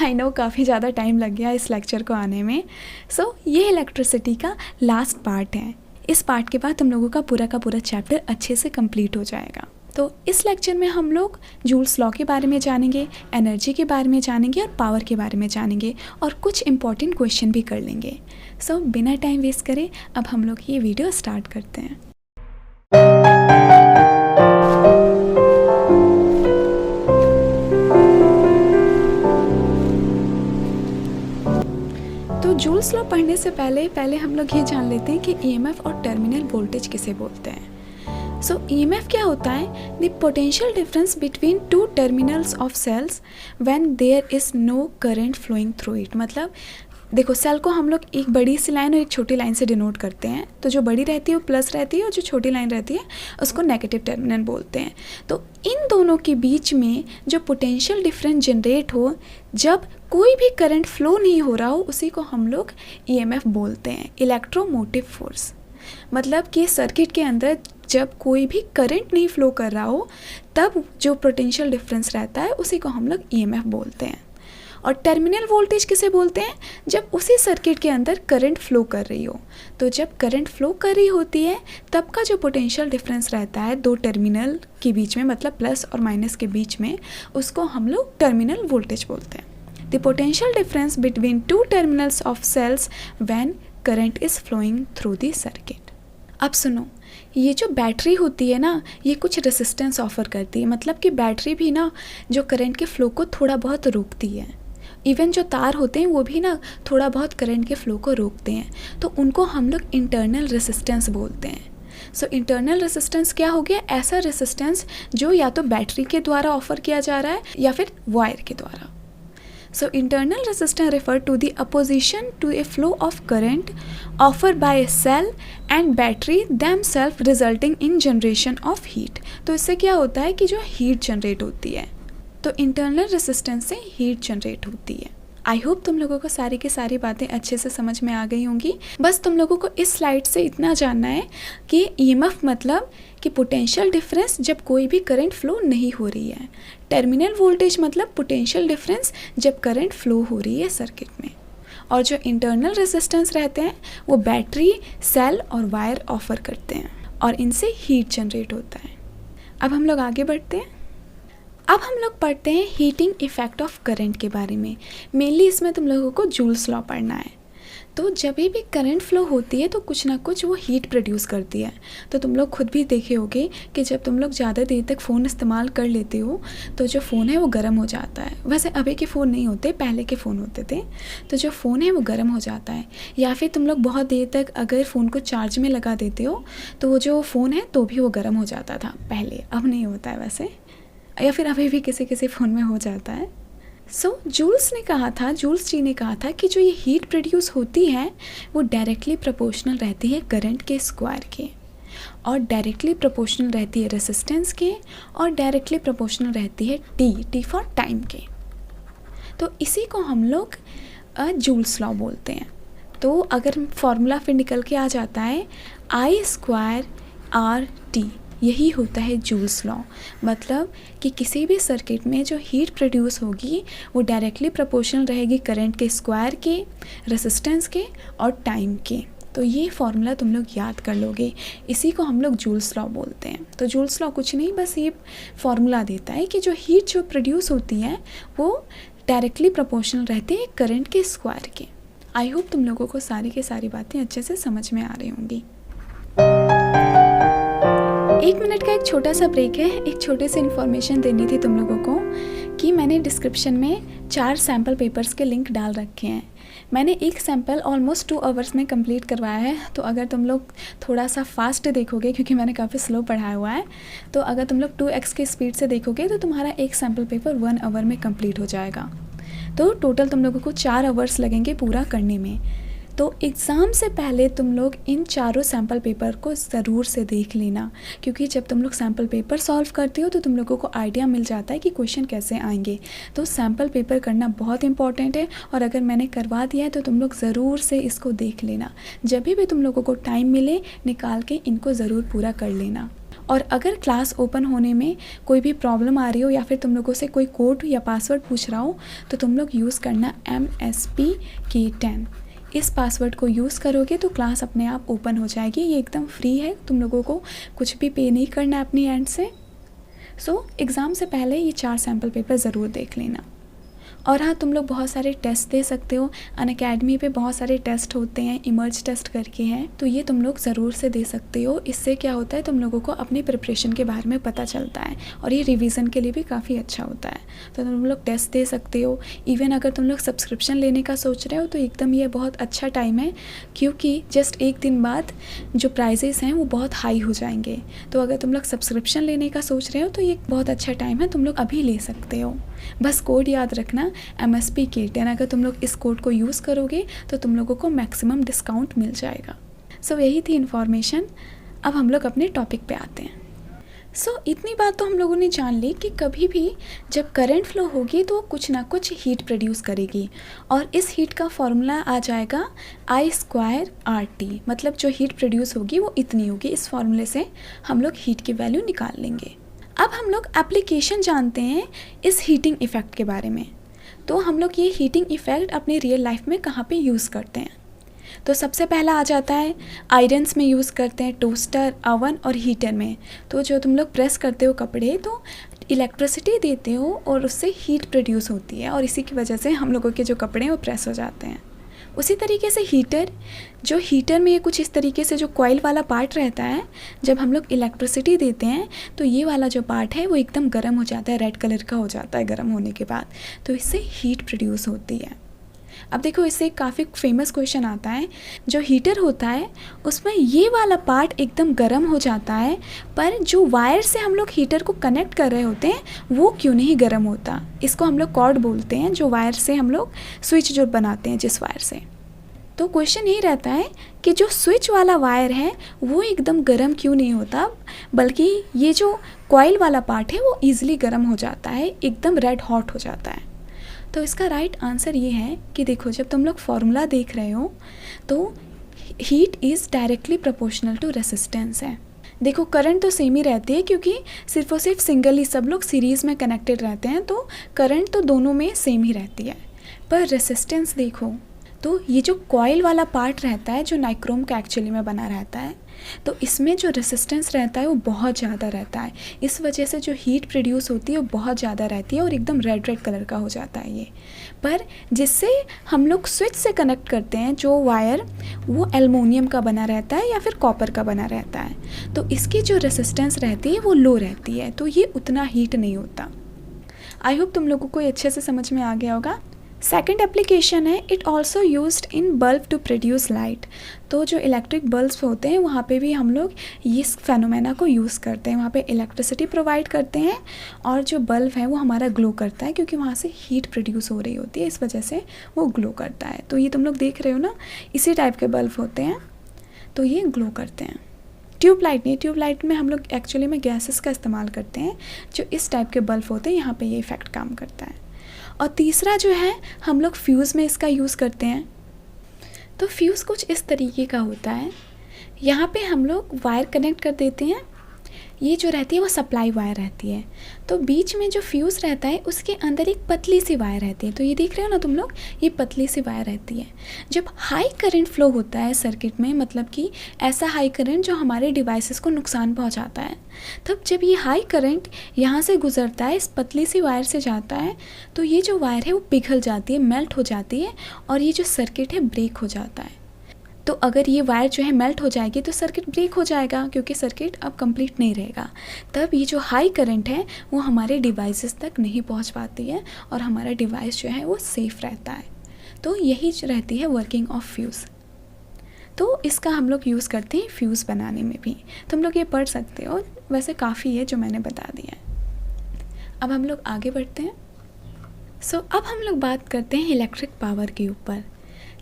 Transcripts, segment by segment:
I know काफ़ी ज़्यादा time लग गया इस लेक्चर को आने में। ये इलेक्ट्रिसिटी का लास्ट पार्ट है। इस पार्ट के बाद तुम लोगों का पूरा चैप्टर अच्छे से कंप्लीट हो जाएगा। तो इस लेक्चर में हम लोग जूल्स लॉ के बारे में जानेंगे, एनर्जी के बारे में जानेंगे और पावर के बारे में जानेंगे और कुछ इंपॉर्टेंट क्वेश्चन भी कर लेंगे। बिना टाइम वेस्ट करे अब हम लोग ये वीडियो स्टार्ट करते हैं। तो जूल्स लॉ पढ़ने से पहले हम लोग ये जान लेते हैं कि ईएमएफ और टर्मिनल वोल्टेज किसे बोलते हैं। EMF क्या होता है? The potential difference between two terminals of cells when there is no current flowing through it. मतलब देखो, सेल को हम लोग एक बड़ी सी लाइन और एक छोटी लाइन से डिनोट करते हैं। तो जो बड़ी रहती है वो प्लस रहती है और जो छोटी लाइन रहती है उसको नेगेटिव टर्मिनल बोलते हैं। तो इन दोनों के बीच में जो पोटेंशियल डिफरेंस जनरेट हो जब कोई भी करंट फ्लो नहीं हो रहा हो, उसी को हम लोग EMF बोलते हैं, इलेक्ट्रोमोटिव फोर्स। मतलब कि सर्किट के अंदर जब कोई भी करंट नहीं फ्लो कर रहा हो तब जो पोटेंशियल डिफरेंस रहता है उसी को हम लोग EMF बोलते हैं। और टर्मिनल वोल्टेज किसे बोलते हैं? जब उसी सर्किट के अंदर करंट फ्लो कर रही हो। तो जब करंट फ्लो कर रही होती है तब का जो पोटेंशियल डिफरेंस रहता है दो टर्मिनल के बीच में, मतलब प्लस और माइनस के बीच में, उसको हम लोग टर्मिनल वोल्टेज बोलते हैं। The potential difference between two terminals of cells when current is flowing through the circuit. अब सुनो, ये जो बैटरी होती है ना, ये कुछ रेसिस्टेंस ऑफर करती है। मतलब कि बैटरी भी ना जो करंट के फ्लो को थोड़ा बहुत रोकती है। इवन जो तार होते हैं वो भी ना थोड़ा बहुत करंट के फ्लो को रोकते हैं। तो उनको हम लोग इंटरनल रेसिस्टेंस बोलते हैं। इंटरनल रेसिस्टेंस क्या हो गया? ऐसा रेसिस्टेंस जो या तो बैटरी के द्वारा ऑफर किया जा रहा है या फिर वायर के द्वारा। Internal resistance refer to the opposition to a flow of current offered by a cell and battery themselves resulting in generation of heat। तो इससे क्या होता है कि जो हीट जनरेट होती है, तो इंटरनल रेसिस्टेंस से हीट जनरेट होती है। आई होप तुम लोगों को सारी की सारी बातें अच्छे से समझ में आ गई होंगी। बस तुम लोगों को इस स्लाइड से इतना जानना है कि EMF मतलब कि पोटेंशियल डिफरेंस जब कोई भी करंट फ्लो नहीं हो रही है। टर्मिनल वोल्टेज मतलब पोटेंशियल डिफरेंस जब करंट फ्लो हो रही है सर्किट में। और जो इंटरनल रेजिस्टेंस रहते हैं वो बैटरी, सेल और वायर ऑफर करते हैं और इनसे हीट जनरेट होता है। अब हम लोग आगे बढ़ते हैं। अब हम लोग पढ़ते हैं हीटिंग इफ़ेक्ट ऑफ करंट के बारे में। मेनली इसमें तुम लोगों को जूल्स लॉ पढ़ना है। तो जब भी करंट फ्लो होती है तो कुछ ना कुछ वो हीट प्रोड्यूस करती है। तो तुम लोग खुद भी देखे होगे कि जब तुम लोग ज़्यादा देर तक फ़ोन इस्तेमाल कर लेते हो तो जो फ़ोन है वो गर्म हो जाता है। वैसे अभी के फ़ोन नहीं होते, पहले के फ़ोन होते थे। तो जो फ़ोन है वो गर्म हो जाता है। या फिर तुम लोग बहुत देर तक अगर फ़ोन को चार्ज में लगा देते हो तो वो जो फ़ोन है तो भी वो गर्म हो जाता था पहले, अब नहीं होता है वैसे, या फिर अभी भी किसी किसी फ़ोन में हो जाता है। जूल्स जी ने कहा था कि जो ये हीट प्रोड्यूस होती है वो डायरेक्टली प्रोपोर्शनल रहती है करंट के स्क्वायर के, और डायरेक्टली प्रोपोर्शनल रहती है रेजिस्टेंस के, और डायरेक्टली प्रोपोर्शनल रहती है टी फॉर टाइम के। तो इसी को हम लोग जूल्स लॉ बोलते हैं। तो अगर फॉर्मूला फिर निकल के आ जाता है I²RT, यही होता है जूल्स लॉ। मतलब कि किसी भी सर्किट में जो हीट प्रोड्यूस होगी वो डायरेक्टली प्रोपोर्शनल रहेगी करंट के स्क्वायर के, रेजिस्टेंस के और टाइम के। तो ये फॉर्मूला तुम लोग याद कर लोगे, इसी को हम लोग जूल्स लॉ बोलते हैं। तो जूल्स लॉ कुछ नहीं, बस ये फॉर्मूला देता है कि जो हीट जो प्रोड्यूस होती है वो डायरेक्टली प्रोपोर्शनल रहती है करंट के स्क्वायर के। आई होप तुम लोगों को सारी की सारी बातें अच्छे से समझ में आ रही होंगी। 1 मिनट का एक छोटा सा ब्रेक है। एक छोटे से इन्फॉर्मेशन देनी थी तुम लोगों को कि मैंने डिस्क्रिप्शन में 4 सैम्पल पेपर्स के लिंक डाल रखे हैं। मैंने एक सैम्पल ऑलमोस्ट 2 आवर्स में कंप्लीट करवाया है। तो अगर तुम लोग थोड़ा सा फास्ट देखोगे, क्योंकि मैंने काफ़ी स्लो पढ़ाया हुआ है, तो अगर तुम लोग 2x की स्पीड से देखोगे तो तुम्हारा एक सैम्पल पेपर 1 आवर में कंप्लीट हो जाएगा। तो टोटल तुम लोगों को 4 आवर्स लगेंगे पूरा करने में। तो एग्ज़ाम से पहले तुम लोग इन चारों सैम्पल पेपर को ज़रूर से देख लेना, क्योंकि जब तुम लोग सैम्पल पेपर सॉल्व करते हो तो तुम लोगों को आइडिया मिल जाता है कि क्वेश्चन कैसे आएंगे। तो सैम्पल पेपर करना बहुत इंपॉर्टेंट है, और अगर मैंने करवा दिया है तो तुम लोग ज़रूर से इसको देख लेना। जब भी तुम लोगों को टाइम मिले निकाल के इनको ज़रूर पूरा कर लेना। और अगर क्लास ओपन होने में कोई भी प्रॉब्लम आ रही हो या फिर तुम लोगों से कोई कोड या पासवर्ड पूछ रहा हो तो तुम लोग यूज़ करना MSPK10। इस पासवर्ड को यूज़ करोगे तो क्लास अपने आप ओपन हो जाएगी। ये एकदम फ्री है, तुम लोगों को कुछ भी पे नहीं करना अपनी एंड से। सो एग्ज़ाम से पहले ये 4 सैम्पल पेपर ज़रूर देख लेना। और हाँ, तुम लोग बहुत सारे टेस्ट दे सकते हो। अनअकैडमी पे बहुत सारे टेस्ट होते हैं, इमर्ज टेस्ट करके हैं, तो ये तुम लोग ज़रूर से दे सकते हो। इससे क्या होता है, तुम लोगों को अपनी प्रिपरेशन के बारे में पता चलता है और ये रिवीजन के लिए भी काफ़ी अच्छा होता है। तो तुम लोग टेस्ट दे सकते हो। इवन अगर तुम लोग सब्सक्रिप्शन लेने का सोच रहे हो तो एकदम ये बहुत अच्छा टाइम है, क्योंकि जस्ट एक दिन बाद जो प्राइजेस हैं वो बहुत हाई हो जाएंगे। तो अगर तुम लोग सब्सक्रिप्शन लेने का सोच रहे हो तो ये बहुत अच्छा टाइम है, तुम लोग अभी ले सकते हो। बस कोड याद रखना MSPK10। अगर तुम लोग इस कोड को यूज़ करोगे तो तुम लोगों को मैक्सिमम डिस्काउंट मिल जाएगा। सो यही थी इन्फॉर्मेशन। अब हम लोग अपने टॉपिक पे आते हैं। इतनी बात तो हम लोगों ने जान ली कि कभी भी जब करंट फ्लो होगी तो कुछ ना कुछ हीट प्रोड्यूस करेगी, और इस हीट का फॉर्मूला आ जाएगा I²RT। मतलब जो हीट प्रोड्यूस होगी वो इतनी होगी। इस फॉर्मूले से हम लोग हीट की वैल्यू निकाल लेंगे। अब हम लोग एप्लीकेशन जानते हैं इस हीटिंग इफ़ेक्ट के बारे में। तो हम लोग ये हीटिंग इफ़ेक्ट अपनी रियल लाइफ में कहाँ पे यूज़ करते हैं। तो सबसे पहला आ जाता है आयरन्स में यूज़ करते हैं, टोस्टर, अवन और हीटर में। तो जो तुम लोग प्रेस करते हो कपड़े तो इलेक्ट्रिसिटी देते हो और उससे हीट प्रोड्यूस होती है, और इसी की वजह से हम लोगों के जो कपड़े हैं वो प्रेस हो जाते हैं। उसी तरीके से हीटर में ये कुछ इस तरीके से जो कॉइल वाला पार्ट रहता है, जब हम लोग इलेक्ट्रिसिटी देते हैं तो ये वाला जो पार्ट है वो एकदम गर्म हो जाता है, रेड कलर का हो जाता है गर्म होने के बाद। तो इससे हीट प्रोड्यूस होती है। अब देखो, इससे काफ़ी फेमस क्वेश्चन आता है। जो हीटर होता है उसमें ये वाला पार्ट एकदम गर्म हो जाता है, पर जो वायर से हम लोग हीटर को कनेक्ट कर रहे होते हैं वो क्यों नहीं गर्म होता। इसको हम लोग कॉर्ड बोलते हैं, जो वायर से हम लोग स्विच जो बनाते हैं जिस वायर से। तो क्वेश्चन यही रहता है कि जो स्विच वाला वायर है वो एकदम गर्म क्यों नहीं होता, बल्कि ये जो कॉइल वाला पार्ट है वो ईजिली गर्म हो जाता है, एकदम रेड हॉट हो जाता है। तो इसका राइट आंसर ये है कि देखो, जब तुम लोग फॉर्मूला देख रहे हो तो heat is directly proportional to resistance है। देखो, करंट तो सेम ही रहती है क्योंकि सिर्फ और सिर्फ सिंगल ही सब लोग सीरीज़ में कनेक्टेड रहते हैं, तो करंट तो दोनों में सेम ही रहती है। पर रेसिस्टेंस देखो, तो ये जो कॉइल वाला पार्ट रहता है जो नाइक्रोम का एक्चुअली में बना रहता है, तो इसमें जो रेसिस्टेंस रहता है वो बहुत ज़्यादा रहता है। इस वजह से जो हीट प्रोड्यूस होती है वो बहुत ज़्यादा रहती है और एकदम रेड कलर का हो जाता है ये। पर जिससे हम लोग स्विच से कनेक्ट करते हैं जो वायर, वो एल्युमिनियम का बना रहता है या फिर कॉपर का बना रहता है, तो इसकी जो रेसिस्टेंस रहती है वो लो रहती है, तो ये उतना हीट नहीं होता। आई होप तुम लोगों को ये अच्छे से समझ में आ गया होगा। सेकेंड एप्लीकेशन है, it also used in bulb to produce light. तो जो इलेक्ट्रिक बल्ब्स होते हैं वहाँ पे भी हम लोग इस फेनोमेना को यूज़ करते हैं। वहाँ पे इलेक्ट्रिसिटी प्रोवाइड करते हैं और जो बल्ब है वो हमारा ग्लो करता है, क्योंकि वहाँ से हीट प्रोड्यूस हो रही होती है, इस वजह से वो ग्लो करता है। तो ये तुम लोग देख रहे हो ना, इसी टाइप के बल्ब होते हैं, तो ये ग्लो करते हैं। ट्यूबलाइट नहीं, ट्यूबलाइट में हम लोग एक्चुअली में गैसेस का इस्तेमाल करते हैं। जो इस टाइप के बल्ब होते हैं यहाँ पे ये इफ़ेक्ट काम करता है। और तीसरा जो है, हम लोग फ्यूज़ में इसका यूज़ करते हैं। तो फ्यूज़ कुछ इस तरीके का होता है। यहाँ पे हम लोग वायर कनेक्ट कर देते हैं, ये जो रहती है वो सप्लाई वायर रहती है, तो बीच में जो फ्यूज़ रहता है उसके अंदर एक पतली सी वायर रहती है। तो ये देख रहे हो ना तुम लोग, ये पतली सी वायर रहती है। जब हाई करंट फ्लो होता है सर्किट में, मतलब कि ऐसा हाई करंट जो हमारे डिवाइसेस को नुकसान पहुंचाता है, तब जब ये हाई करंट यहाँ से गुजरता है, इस पतली सी वायर से जाता है, तो ये जो वायर है वो पिघल जाती है, मेल्ट हो जाती है, और ये जो सर्किट है ब्रेक हो जाता है। तो अगर ये वायर जो है मेल्ट हो जाएगी तो सर्किट ब्रेक हो जाएगा, क्योंकि सर्किट अब कंप्लीट नहीं रहेगा। तब ये जो हाई करंट है वो हमारे डिवाइसेस तक नहीं पहुंच पाती है और हमारा डिवाइस जो है वो सेफ़ रहता है। तो यही रहती है वर्किंग ऑफ फ्यूज़। तो इसका हम लोग यूज़ करते हैं फ्यूज़ बनाने में भी। तुम लोग ये पढ़ सकते हो, वैसे काफ़ी है जो मैंने बता दिया है। अब हम लोग आगे बढ़ते हैं। अब हम लोग बात करते हैं इलेक्ट्रिक पावर के ऊपर।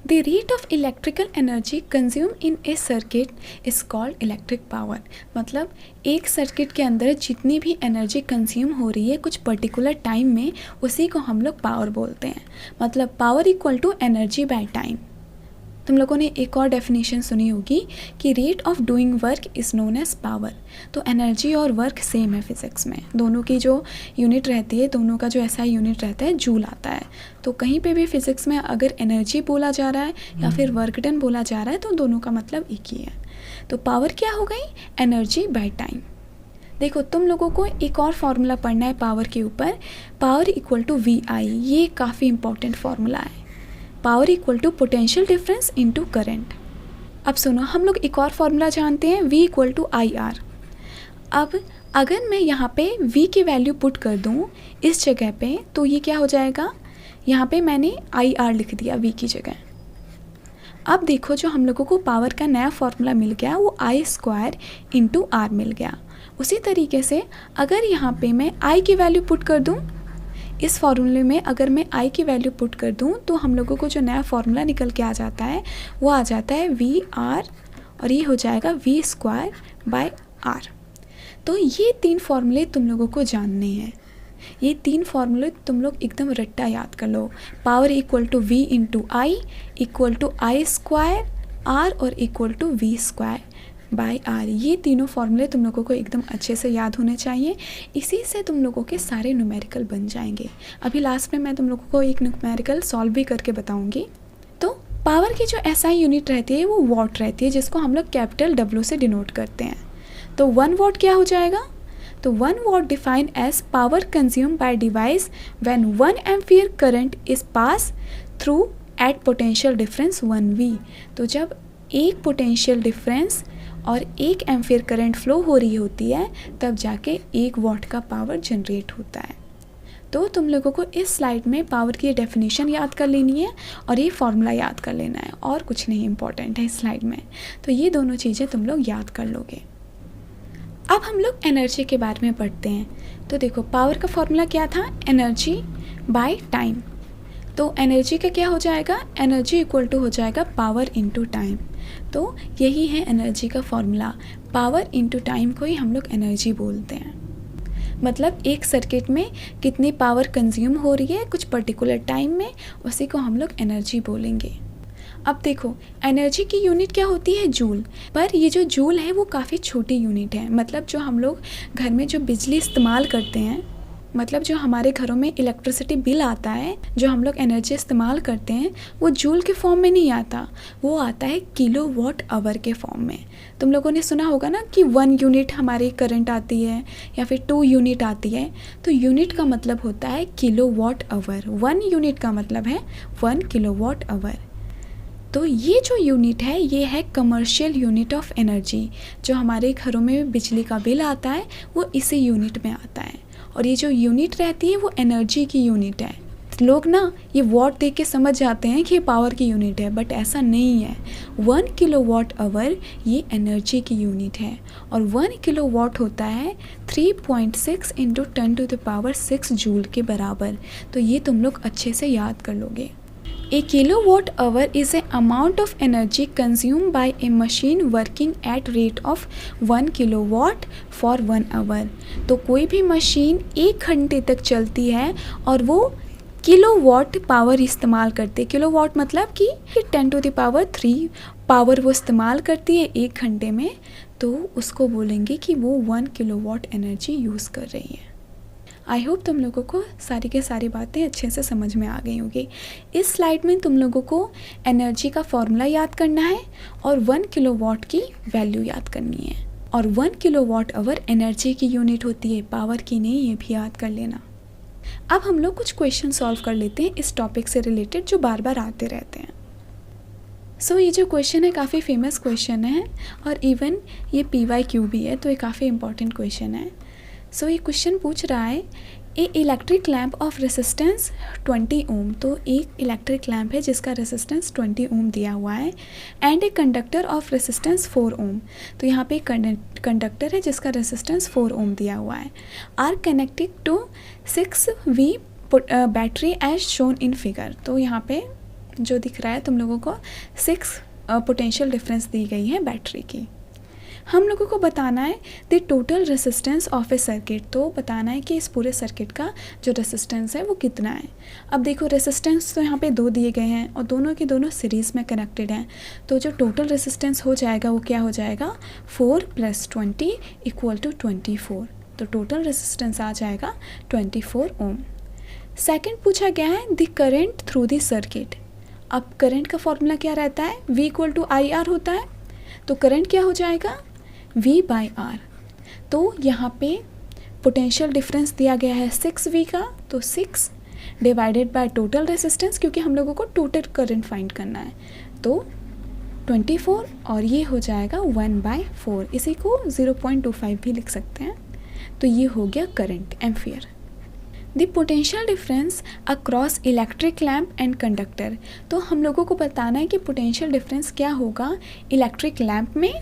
The rate of electrical energy consumed in a circuit is called electric power। मतलब एक सर्किट के अंदर जितनी भी एनर्जी कंज्यूम हो रही है कुछ पर्टिकुलर टाइम में, उसी को हम लोग पावर बोलते हैं। मतलब power equal to energy by time. तुम लोगों ने एक और डेफिनेशन सुनी होगी कि rate of doing work is known as power. तो एनर्जी और वर्क सेम है फिज़िक्स में, दोनों की जो यूनिट रहती है, दोनों का जो ऐसा यूनिट रहता है जूल आता है। तो कहीं पे भी फिज़िक्स में अगर एनर्जी बोला जा रहा है या फिर वर्क डन बोला जा रहा है तो दोनों का मतलब एक ही है। तो पावर क्या हो गई? Energy by time. देखो तुम लोगों को एक और फार्मूला पढ़ना है पावर के ऊपर, power equal to V I. ये काफ़ी इंपॉर्टेंट फार्मूला है। Power equal to potential difference into current. अब सुनो, हम लोग एक और फार्मूला जानते हैं, V equal to I R. अब अगर मैं यहाँ पे V की वैल्यू पुट कर दूँ इस जगह पे तो ये क्या हो जाएगा? यहाँ पे मैंने आई आर लिख दिया V की जगह। अब देखो जो हम लोगों को पावर का नया फार्मूला मिल गया वो आई स्क्वायर इंटू आर मिल गया। उसी तरीके से अगर यहाँ पे मैं I की वैल्यू पुट कर दूँ, इस फार्मूले में अगर मैं I की वैल्यू पुट कर दूँ तो हम लोगों को जो नया फार्मूला निकल के आ जाता है वो आ जाता है वी आर, और ये हो जाएगा V स्क्वायर बाय आर। तो ये 3 फार्मूले तुम लोगों को जानने हैं। ये 3 फार्मूले तुम लोग एकदम रट्टा याद कर लो। Power equal to V into I, equal to I square R, और equal to V square by R. ये तीनों फार्मूले तुम लोगों को एकदम अच्छे से याद होने चाहिए। इसी से तुम लोगों के सारे न्यूमेरिकल बन जाएंगे। अभी लास्ट में मैं तुम लोगों को एक न्यूमेरिकल सॉल्व भी करके बताऊंगी। तो पावर की जो एसआई यूनिट रहती है वो वॉट रहती है, जिसको हम लोग कैपिटल W से डिनोट करते हैं। तो 1 वॉट क्या हो जाएगा? तो 1 watt defined as power consume by device when 1 ampere current is pass through at potential difference 1V। तो जब एक पोटेंशियल डिफरेंस और 1 एम्पियर करंट फ्लो हो रही होती है तब जाके 1 वॉट का पावर जनरेट होता है। तो तुम लोगों को इस स्लाइड में पावर की डेफिनेशन याद कर लेनी है और ये फार्मूला याद कर लेना है, और कुछ नहीं इंपॉर्टेंट है इस स्लाइड में। तो ये दोनों चीज़ें तुम लोग याद कर लोगे। अब हम लोग एनर्जी के बारे में पढ़ते हैं। तो देखो पावर का फार्मूला क्या था? Energy by time. तो एनर्जी का क्या हो जाएगा? एनर्जी इक्वल टू हो जाएगा पावर इनटू टाइम। तो यही है एनर्जी का फॉर्मूला। पावर इनटू टाइम को ही हम लोग एनर्जी बोलते हैं। मतलब एक सर्किट में कितनी पावर कंज्यूम हो रही है कुछ पर्टिकुलर टाइम में, उसी को हम लोग एनर्जी बोलेंगे। अब देखो एनर्जी की यूनिट क्या होती है? जूल। पर ये जो जूल है वो काफ़ी छोटी यूनिट है। मतलब जो हम लोग घर में जो बिजली इस्तेमाल करते हैं, मतलब जो हमारे घरों में इलेक्ट्रिसिटी बिल आता है, जो हम लोग एनर्जी इस्तेमाल करते हैं, वो जूल के फॉर्म में नहीं आता, वो आता है किलो वॉट आवर के फॉर्म में। तुम लोगों ने सुना होगा ना कि 1 यूनिट हमारी करंट आती है या फिर 2 यूनिट आती है। तो यूनिट का मतलब होता है किलो वॉट आवर। 1 यूनिट का मतलब है 1 किलो वॉट आवर। तो ये जो यूनिट है ये है कमर्शियल यूनिट ऑफ एनर्जी। जो हमारे घरों में बिजली का बिल आता है वो इसी यूनिट में आता है। और ये जो यूनिट रहती है वो एनर्जी की यूनिट है। लोग ना ये वॉट देख के समझ जाते हैं कि ये पावर की यूनिट है, बट ऐसा नहीं है। 1 किलो वॉट आवर ये एनर्जी की यूनिट है, और 1 किलो वॉट होता है 3.6 इंटू 10⁻⁶ जूल के बराबर। तो ये तुम लोग अच्छे से याद कर लोगे। A kilowatt hour is a amount of energy consumed by a machine working at rate of 1 kilowatt for 1 hour। तो कोई भी मशीन 1 घंटे तक चलती है और वो किलोवाट पावर इस्तेमाल करती है। किलोवाट मतलब कि 10⁻³ पावर वो इस्तेमाल करती है 1 घंटे में, तो उसको बोलेंगे कि वो 1 किलोवाट एनर्जी यूज़ कर रही है। आई होप तुम लोगों को सारी के सारी बातें अच्छे से समझ में आ गई होंगी। इस स्लाइड में तुम लोगों को एनर्जी का फॉर्मूला याद करना है और 1 किलोवाट की वैल्यू याद करनी है। और 1 किलोवाट आवर एनर्जी की यूनिट होती है, पावर की नहीं, ये भी याद कर लेना। अब हम लोग कुछ क्वेश्चन सॉल्व कर लेते हैं इस टॉपिक से रिलेटेड जो बार बार आते रहते हैं। सो ये जो क्वेश्चन है काफ़ी फेमस क्वेश्चन है और इवन ये PYQ भी है, तो ये काफ़ी इंपॉर्टेंट क्वेश्चन है। सो ये क्वेश्चन पूछ रहा है ए इलेक्ट्रिक लैम्प ऑफ रेसिस्टेंस 20 ओम। तो एक इलेक्ट्रिक लैम्प है जिसका रेसिस्टेंस 20 ओम दिया हुआ है, and a conductor of resistance 4 ओम। तो यहाँ पे कंडक्टर है जिसका रेसिस्टेंस 4 ओम दिया हुआ है। Are connected to 6V battery as shown in figure. तो यहाँ पे जो दिख रहा है तुम लोगों को 6 पोटेंशियल डिफरेंस दी गई है बैटरी की। हम लोगों को बताना है the total resistance of A circuit, तो बताना है कि इस पूरे सर्किट का जो रेसिस्टेंस है वो कितना है। अब देखो रेसिस्टेंस तो यहाँ पे 2 दिए गए हैं और दोनों के दोनों सीरीज़ में कनेक्टेड हैं, तो जो टोटल रेसिस्टेंस हो जाएगा वो क्या हो जाएगा 4 + 20 = 24, तो टोटल रेसिस्टेंस आ जाएगा 24 ओम। सेकंड पूछा गया है the current through the circuit. अब करंट का फॉर्मूला क्या रहता है, V = IR होता है, तो करंट क्या हो जाएगा V/R। तो यहाँ पे पोटेंशियल डिफरेंस दिया गया है 6V का, तो 6 डिवाइडेड बाय टोटल रेसिस्टेंस, क्योंकि हम लोगों को टोटल करंट फाइंड करना है, तो 24 और ये हो जाएगा 1/4, इसी को 0.25 भी लिख सकते हैं। तो ये हो गया current ampere. The potential difference across electric lamp and conductor, तो हम लोगों को बताना है कि पोटेंशियल डिफरेंस क्या होगा इलेक्ट्रिक लैम्प में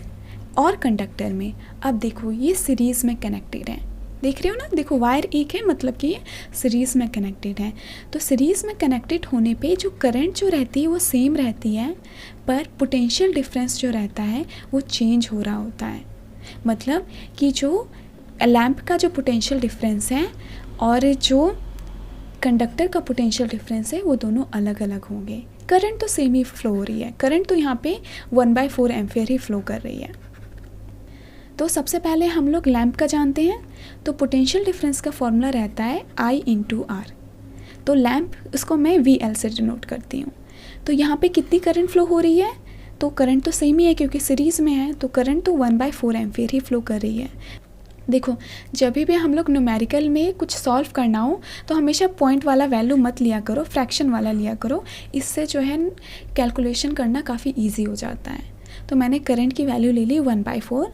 और कंडक्टर में। अब देखो ये सीरीज़ में कनेक्टेड है, देख रहे हो ना, देखो वायर एक है मतलब कि ये सीरीज़ में कनेक्टेड है। तो सीरीज़ में कनेक्टेड होने पे जो करंट जो रहती है वो सेम रहती है, पर पोटेंशियल डिफरेंस जो रहता है वो चेंज हो रहा होता है। मतलब कि जो लैम्प का जो पोटेंशियल डिफरेंस है और जो कंडक्टर का पोटेंशियल डिफरेंस है वो दोनों अलग अलग होंगे। करंट तो सेम ही फ्लो हो रही है, करंट तो यहाँ पे 1/4 एम्पियर ही फ्लो कर रही है। तो सबसे पहले हम लोग लैम्प का जानते हैं, तो पोटेंशियल डिफरेंस का फॉर्मूला रहता है I × R। तो लैम्प इसको मैं VL से डिनोट करती हूँ। तो यहाँ पे कितनी करंट फ्लो हो रही है, तो करंट तो सेम ही है क्योंकि सीरीज़ में है, तो करंट तो 1/4 एम्पियर ही फ्लो कर रही है। देखो जब भी हम लोग न्यूमेरिकल में कुछ सॉल्व करना हो तो हमेशा पॉइंट वाला वैल्यू मत लिया करो, फ्रैक्शन वाला लिया करो, इससे जो है कैलकुलेशन करना काफ़ी इजी हो जाता है। तो मैंने करंट की वैल्यू ले ली 1/4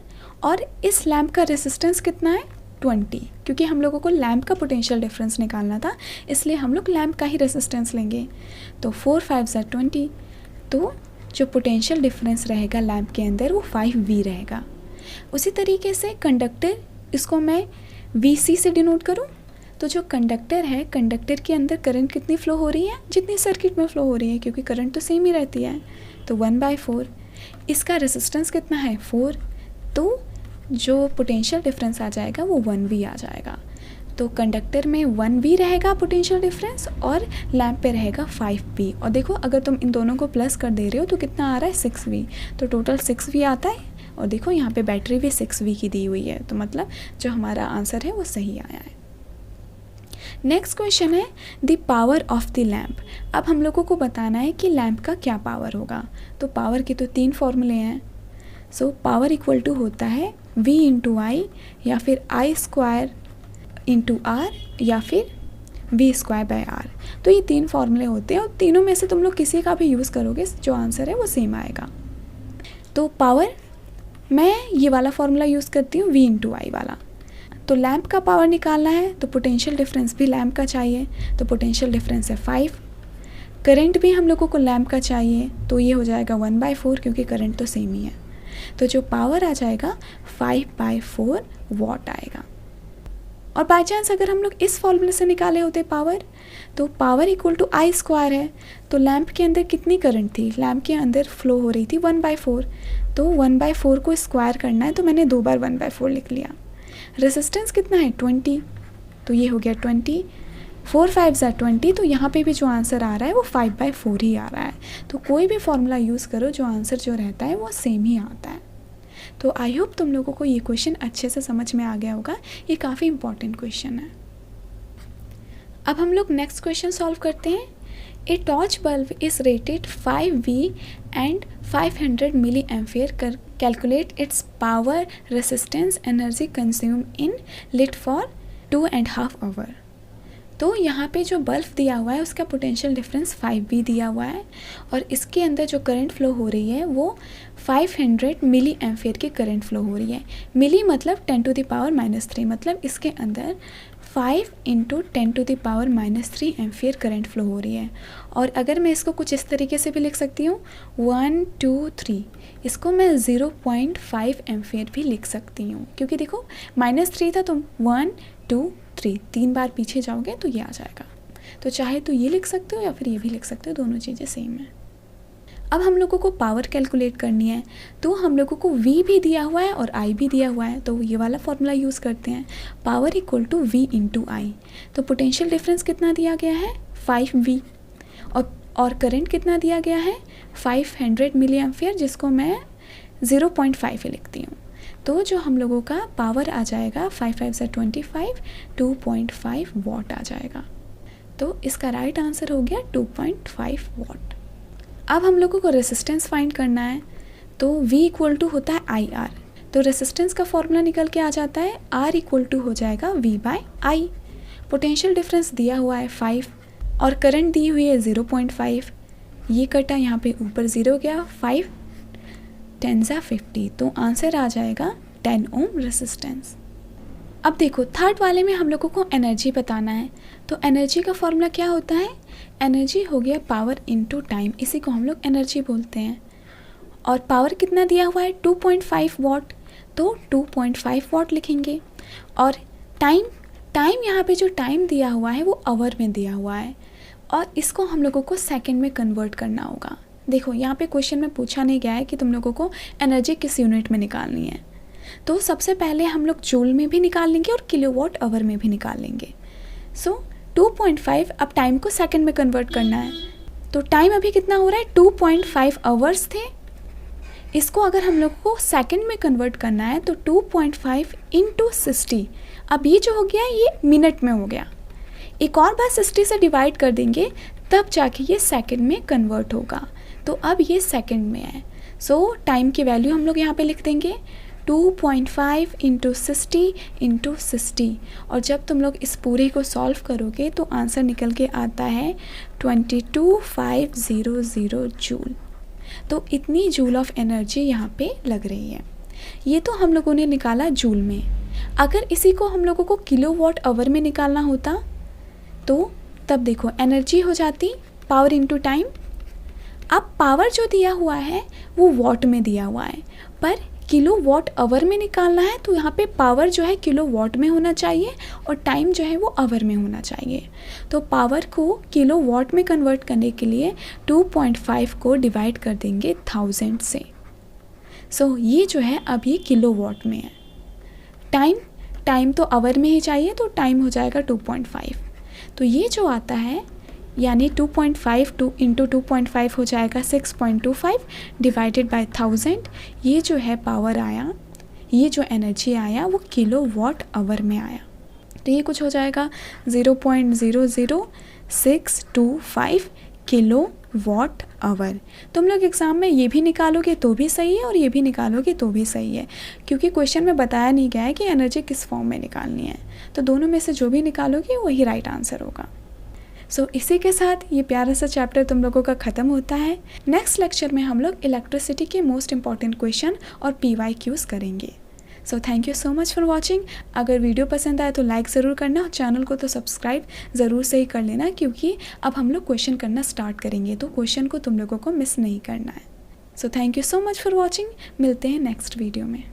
और इस लैम्प का रेसिस्टेंस कितना है 20, क्योंकि हम लोगों को लैम्प का पोटेंशियल डिफरेंस निकालना था, इसलिए हम लोग लैम्प का ही रेसिस्टेंस लेंगे। तो 4 × 5 = 20, तो जो पोटेंशियल डिफरेंस रहेगा लैम्प के अंदर वो 5V रहेगा। उसी तरीके से कंडक्टर, इसको मैं VC से डिनोट करूं, तो जो कंडक्टर है कंडक्टर के अंदर करंट कितनी फ़्लो हो रही है, जितनी सर्किट में फ़्लो हो रही है, क्योंकि करंट तो सेम ही रहती है, तो 1/4। इसका रेसिस्टेंस कितना है 4, तो जो पोटेंशियल डिफरेंस आ जाएगा वो 1V आ जाएगा। तो कंडक्टर में 1V रहेगा पोटेंशियल डिफरेंस और लैम्प पे रहेगा 5V। और देखो अगर तुम इन दोनों को प्लस कर दे रहे हो तो कितना आ रहा है 6V, तो टोटल 6V आता है। और देखो यहाँ पे बैटरी भी 6V की दी हुई है, तो मतलब जो हमारा आंसर है वो सही आया है। नेक्स्ट क्वेश्चन है the power of the lamp. अब हम लोगों को बताना है कि लैम्प का क्या पावर होगा। तो पावर के तो 3 फॉर्मूले हैं। सो पावर इक्वल टू होता है V × I या फिर I² × R या फिर V²/R। तो ये 3 फॉर्मूले होते हैं और तीनों में से तुम लोग किसी का भी यूज़ करोगे जो आंसर है वो सेम आएगा। तो पावर मैं ये वाला फॉर्मूला यूज़ करती हूँ V × I वाला। तो लैम्प का पावर निकालना है तो पोटेंशियल डिफरेंस भी लैम्प का चाहिए, तो पोटेंशियल डिफरेंस है 5। करंट भी हम लोगों को लैम्प का चाहिए, तो ये हो जाएगा 1/4 क्योंकि करंट तो सेम ही है। तो जो पावर आ जाएगा 5/4 वॉट आएगा। और बाई चांस अगर हम लोग इस फॉर्मूले से निकाले होते पावर, तो पावर इक्वल टू I² है, तो लैम्प के अंदर कितनी करंट थी, लैम्प के अंदर फ्लो हो रही थी 1/4, तो 1/4 को स्क्वायर करना है तो मैंने 2 बार 1/4 लिख लिया। रेसिस्टेंस कितना है 20, तो ये हो गया 20। 4 × 5 = 20, तो यहाँ पे भी जो आंसर आ रहा है वो 5/4 ही आ रहा है। तो कोई भी फॉर्मूला यूज़ करो, जो आंसर जो रहता है वो सेम ही आता है। तो आई होप तुम लोगों को ये क्वेश्चन अच्छे से समझ में आ गया होगा, ये काफ़ी इंपॉर्टेंट क्वेश्चन है। अब हम लोग नेक्स्ट क्वेश्चन सॉल्व करते हैं। A torch bulb is rated 5V and 500 mA। Calculate its power, resistance, energy consume in lit for 2.5 hour. तो यहाँ पे जो बल्ब दिया हुआ है उसका पोटेंशियल डिफरेंस 5V दिया हुआ है और इसके अंदर जो करंट फ्लो हो रही है वो 500 mA की करंट फ्लो हो रही है। मिली मतलब 10⁻³ मतलब इसके अंदर 5 × 10⁻³ एम्पियर करंट फ्लो हो रही है। और अगर मैं इसको कुछ इस तरीके से भी लिख सकती हूँ 1 2 3, इसको मैं 0.5 एम्पियर भी लिख सकती हूँ, क्योंकि देखो -3 था तो 1 2 3 3 बार पीछे जाओगे तो ये आ जाएगा। तो चाहे तो ये लिख सकते हो या फिर ये भी लिख सकते हो, दोनों चीज़ें सेम है। अब हम लोगों को पावर कैलकुलेट करनी है, तो हम लोगों को V भी दिया हुआ है और I भी दिया हुआ है, तो ये वाला फॉर्मूला यूज़ करते हैं, power equal to V into I. तो पोटेंशियल डिफरेंस कितना दिया गया है 5V, और करंट कितना दिया गया है 500 मिली एम्पियर, जिसको मैं 0.5 ही लिखती हूँ। तो जो हम लोगों का पावर आ जाएगा 5 5 से 25, 2.5 वॉट आ जाएगा। तो इसका राइट आंसर हो गया 2.5 वॉट। अब हम लोगों को रेसिस्टेंस फाइंड करना है, तो V इक्वल टू होता है IR, तो रेसिस्टेंस का फॉर्मूला निकल के आ जाता है R इक्वल टू हो जाएगा V by I। Potential difference दिया हुआ है 5 और करंट दी हुई है 0.5, ये कटा यहाँ पे ऊपर 0 गया, 5 10 50, तो आंसर आ जाएगा 10 ओम रेसिस्टेंस। अब देखो थर्ड वाले में हम लोगों को एनर्जी बताना है, तो एनर्जी का फॉर्मूला क्या होता है, एनर्जी हो गया पावर इनटू टाइम, इसी को हम लोग एनर्जी बोलते हैं। और पावर कितना दिया हुआ है 2.5 वॉट, तो 2.5 वॉट लिखेंगे। और टाइम यहाँ पे जो टाइम दिया हुआ है वो आवर में दिया हुआ है, और इसको हम लोगों को सेकंड में कन्वर्ट करना होगा। देखो यहाँ पे क्वेश्चन में पूछा नहीं गया है कि तुम लोगों को एनर्जी किस यूनिट में निकालनी है, तो सबसे पहले हम लोग जूल में भी निकाल लेंगे और किलोवाट आवर में भी निकाल लेंगे। सो 2.5, अब टाइम को सेकंड में कन्वर्ट करना है, तो टाइम अभी कितना हो रहा है 2.5 आवर्स थे, इसको अगर हम लोग को सेकंड में कन्वर्ट करना है तो 2.5 इंटू 60, अब ये जो हो गया ये मिनट में हो गया, एक और बार 60 से डिवाइड कर देंगे तब जाके ये सेकंड में कन्वर्ट होगा, तो अब ये सेकंड में है। सो टाइम की वैल्यू हम लोग यहाँ पे लिख देंगे 2.5 इंटू 60, और जब तुम लोग इस पूरे को सॉल्व करोगे तो आंसर निकल के आता है 22,500 जूल। तो इतनी जूल ऑफ एनर्जी यहाँ पे लग रही है। ये तो हम लोगों ने निकाला जूल में, अगर इसी को हम लोगों को किलोवाट आवर में निकालना होता तो तब देखो एनर्जी हो जाती पावर इनटू टाइम। अब पावर जो दिया हुआ है वो वॉट में दिया हुआ है, पर किलो वॉट आवर में निकालना है तो यहाँ पे पावर जो है किलो वॉट में होना चाहिए और टाइम जो है वो आवर में होना चाहिए। तो पावर को किलो वॉट में कन्वर्ट करने के लिए 2.5 को डिवाइड कर देंगे 1000 से। सो ये जो है अब ये किलो वॉट में है। टाइम तो आवर में ही चाहिए, तो टाइम हो जाएगा 2.5, तो ये जो आता है यानी 2.5 इंटू 2.5 हो जाएगा 6.25 डिवाइडेड बाय 1000। ये जो है पावर आया, ये जो एनर्जी आया वो किलो वॉट आवर में आया, तो ये कुछ हो जाएगा 0.00625 किलो वॉट आवर। तुम लोग एग्ज़ाम में ये भी निकालोगे तो भी सही है और ये भी निकालोगे तो भी सही है, क्योंकि क्वेश्चन में बताया नहीं गया है कि एनर्जी किस फॉर्म में निकालनी है, तो दोनों में से जो भी निकालोगे वही राइट आंसर होगा। सो इसी के साथ ये प्यारा सा चैप्टर तुम लोगों का ख़त्म होता है। नेक्स्ट लेक्चर में हम लोग इलेक्ट्रिसिटी के मोस्ट इंपॉर्टेंट क्वेश्चन और PYQs करेंगे। So thank you so much for watching. अगर वीडियो पसंद आए तो लाइक ज़रूर करना और चैनल को तो सब्सक्राइब ज़रूर से ही कर लेना, क्योंकि अब हम लोग क्वेश्चन करना स्टार्ट करेंगे तो क्वेश्चन को तुम लोगों को मिस नहीं करना है। So thank you so much for watching, मिलते हैं नेक्स्ट वीडियो में।